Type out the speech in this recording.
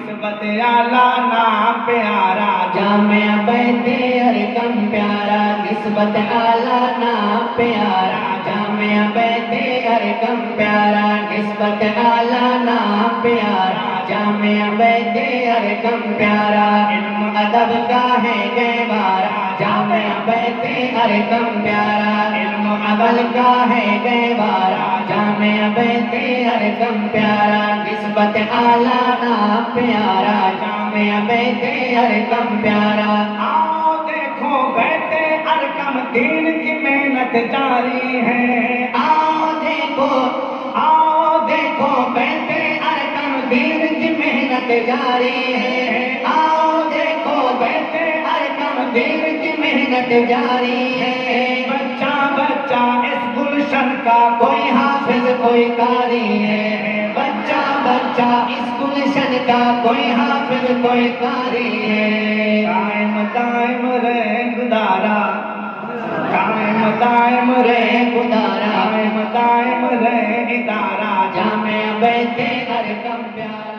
نسبت اعلیٰ نام پیارا جامعہ بیت ارقم پیارا نسبت اعلیٰ نام پیارا جامعہ بیت ارقم پیارا نسبت اعلیٰ نام پیارا جامعہ بیت ارقم پیارا علم ادب کا ہے گہوارا جامعہ بیت ارقم پیارا علم عمل کا ہے گہوارا جامعہ بیت ارقم پیارا نسبت اعلیٰ نام پیارا جامعہ بیت ارقم پیارا آؤ دیکھو بیت ارقم دین کی محنت جاری ہے آؤ دیکھو بیت ارقم دین کی محنت جاری ہے آؤ دیکھو بیت ارقم دین کی محنت جاری ہے بچہ بچہ اس گلشن کا کوئی حافظ کوئی قاری ہے بچہ بچہ اس گلشن کا کوئی حافظ کوئی قاری ہے قائم دائم رہے گزارا قائم دائم رہے گزارا قائم دائم رہے ادارہ جامعہ بیت ارقم پیارا